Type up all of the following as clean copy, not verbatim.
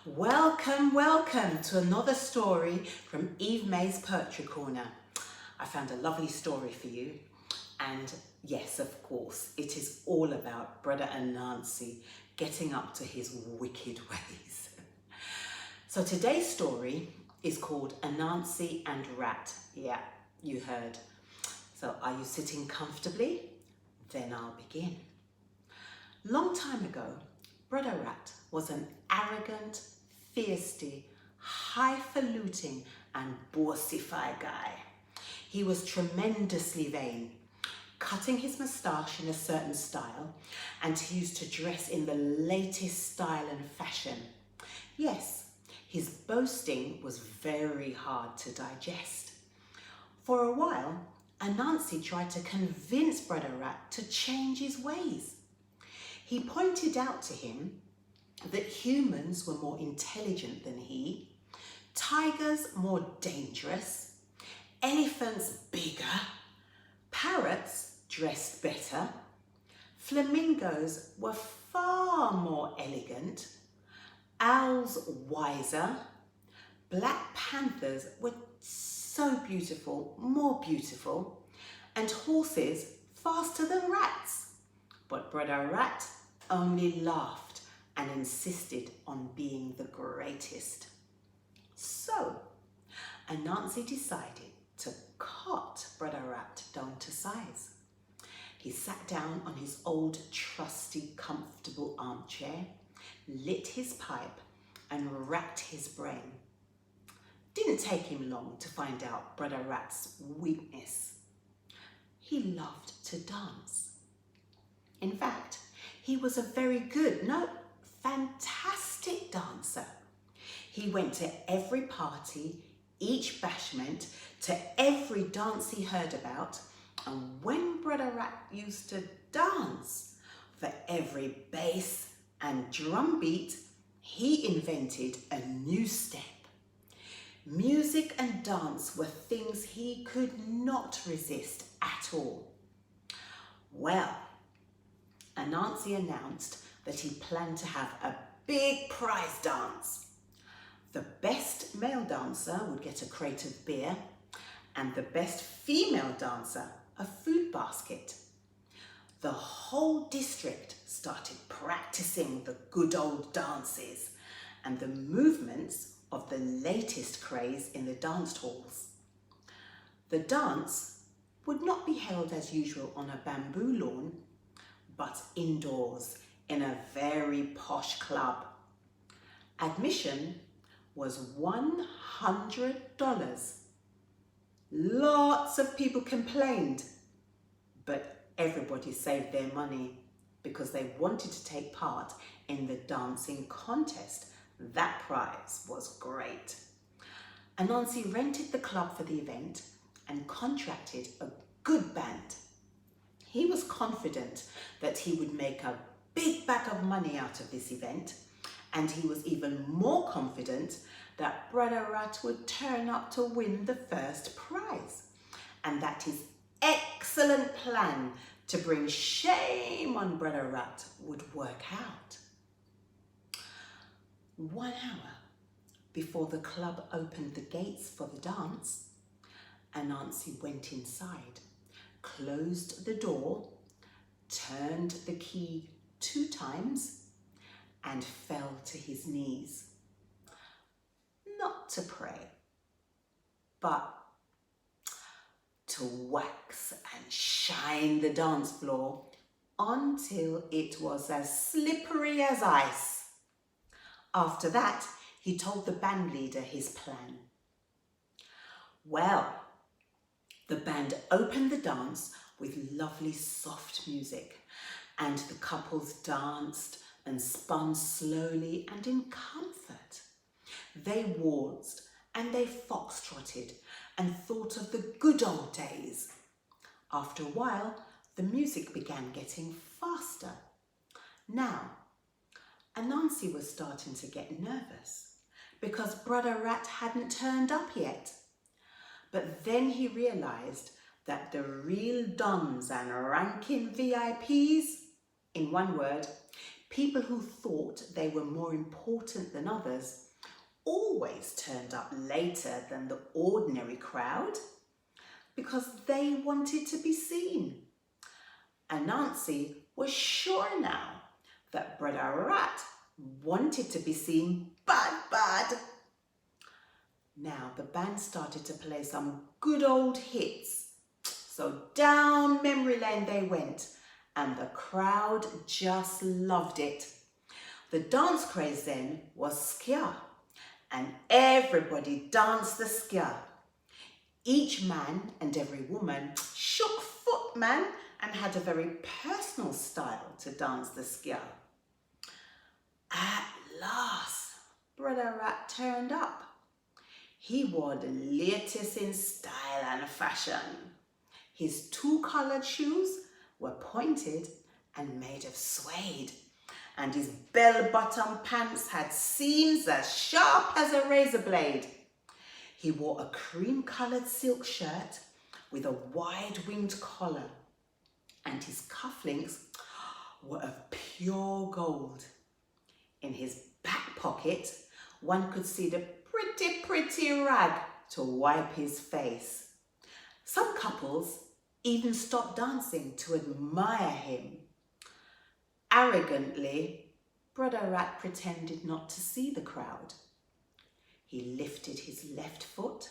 Welcome to another story from Eve May's Poetry Corner. I found a lovely story for you, and yes, of course, it is all about Brother Anansi getting up to his wicked ways. So today's story is called Anansi and Rat. Yeah, you heard. So are you sitting comfortably? Then I'll begin. Long time ago, Brother Rat was an arrogant, feisty, highfalutin and bossify guy. He was tremendously vain, cutting his moustache in a certain style, and he used to dress in the latest style and fashion. Yes, his boasting was very hard to digest. For a while, Anansi tried to convince Brother Rat to change his ways. He pointed out to him that humans were more intelligent than he, tigers more dangerous, elephants bigger, parrots dressed better, flamingos were far more elegant, owls wiser, black panthers were so beautiful, more beautiful, and horses faster than rats. But Brother Rat only laughed and insisted on being the greatest. So, Anansi decided to cut Brother Rat down to size. He sat down on his old, trusty, comfortable armchair, lit his pipe, and racked his brain. Didn't take him long to find out Brother Rat's weakness. He loved to dance. In fact, he was a very good, fantastic dancer. He went to every party, each bashment, to every dance he heard about, and when Brother Rat used to dance, for every bass and drum beat, he invented a new step. Music and dance were things he could not resist at all. Well, Anansi announced that he planned to have a big prize dance. The best male dancer would get a crate of beer, and the best female dancer a food basket. The whole district started practicing the good old dances and the movements of the latest craze in the dance halls. The dance would not be held as usual on a bamboo lawn, but indoors in a very posh club. Admission was $100. Lots of people complained, but everybody saved their money because they wanted to take part in the dancing contest. That prize was great. Anansi rented the club for the event and contracted a good band. He was confident that he would make a big bag of money out of this event, and he was even more confident that Brother Rat would turn up to win the first prize, and that his excellent plan to bring shame on Brother Rat would work out. 1 hour before the club opened the gates for the dance, Anansi went inside, closed the door, turned the key 2 times, and fell to his knees. Not to pray, but to wax and shine the dance floor until it was as slippery as ice. After that, he told the band leader his plan. Well, the band opened the dance with lovely soft music, and the couples danced and spun slowly and in comfort. They waltzed and they foxtrotted and thought of the good old days. After a while, the music began getting faster. Now, Anansi was starting to get nervous because Brother Rat hadn't turned up yet. But then he realized that the real dons and ranking VIPs, in one word, People who thought they were more important than others always turned up later than the ordinary crowd because they wanted to be seen. Anansi was sure now that Brother Rat wanted to be seen bad. Now the band started to play some good old hits. So down memory lane they went, and the crowd just loved it. The dance craze then was skia, and everybody danced the skia. Each man and every woman shook foot, man, and had a very personal style to dance the skia. At last, Brother Rat turned up. He wore the latest in style and fashion. His two-coloured shoes were pointed and made of suede, and his bell-bottom pants had seams as sharp as a razor blade. He wore a cream-coloured silk shirt with a wide-winged collar, and his cufflinks were of pure gold. In his back pocket, one could see the pretty rag to wipe his face. Some couples even stopped dancing to admire him. Arrogantly, Brother Rat pretended not to see the crowd. He lifted his left foot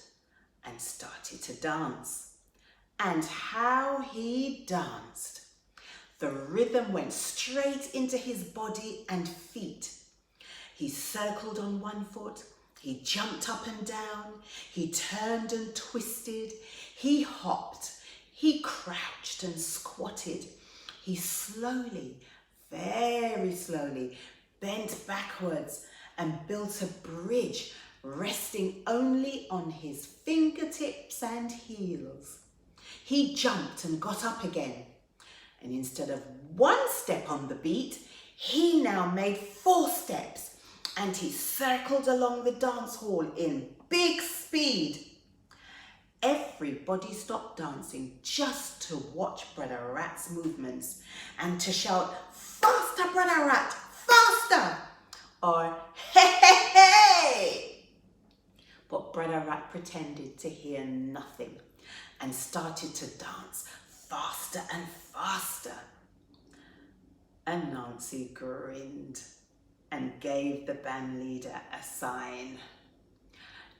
and started to dance. And how he danced! The rhythm went straight into his body and feet. He circled on one foot, he jumped up and down, he turned and twisted, he hopped, he crouched and squatted. He slowly, very slowly, bent backwards and built a bridge, resting only on his fingertips and heels. He jumped and got up again, and instead of one step on the beat, he now made 4 steps, and he circled along the dance hall in big speed. Everybody stopped dancing just to watch Brother Rat's movements and to shout, "Faster, Brother Rat, faster!" or "Hey! But Brother Rat pretended to hear nothing and started to dance faster and faster. Anansi grinned and gave the band leader a sign.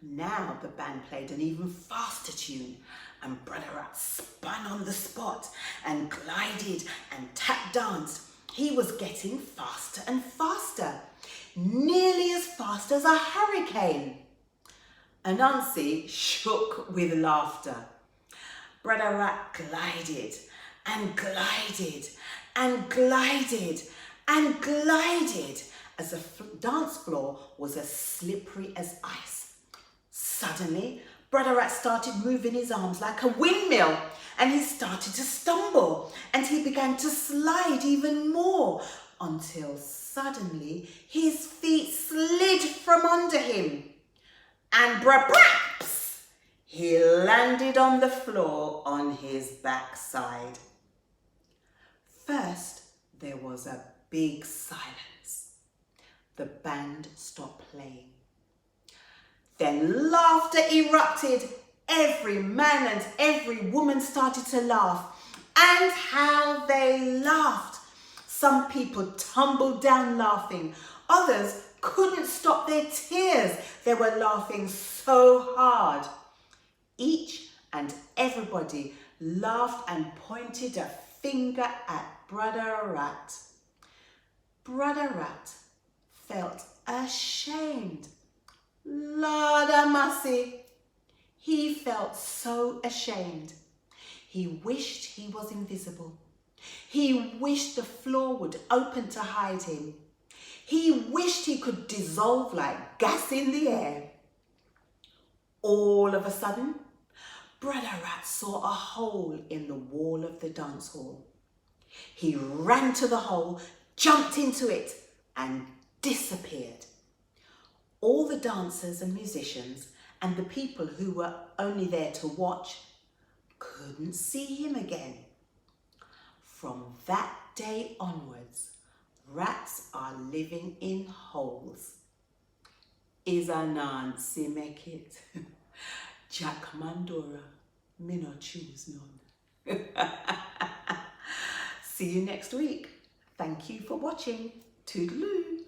Now the band played an even faster tune, and Brother Rat spun on the spot and glided and tap danced. He was getting faster and faster, nearly as fast as a hurricane. Anansi shook with laughter. Brother Rat glided and glided and glided and glided as the dance floor was as slippery as ice. Suddenly, Brother Rat started moving his arms like a windmill, and he started to stumble, and he began to slide even more until suddenly his feet slid from under him, and braps, he landed on the floor on his backside. First, there was a big silence. The band stopped playing. Then laughter erupted. Every man and every woman started to laugh. And how they laughed! Some people tumbled down laughing. Others couldn't stop their tears. They were laughing so hard. Each and everybody laughed and pointed a finger at Brother Rat. Brother Rat felt ashamed. Lord a mercy, he felt so ashamed. He wished he was invisible. He wished the floor would open to hide him. He wished he could dissolve like gas in the air. All of a sudden, Brother Rat saw a hole in the wall of the dance hall. He ran to the hole, jumped into it, and disappeared. All the dancers and musicians and the people who were only there to watch couldn't see him again. From that day onwards, Rats are living in holes. Is Anansi make it? Jack Mandora, me not choose none. See you next week. Thank you for watching. Toodaloo.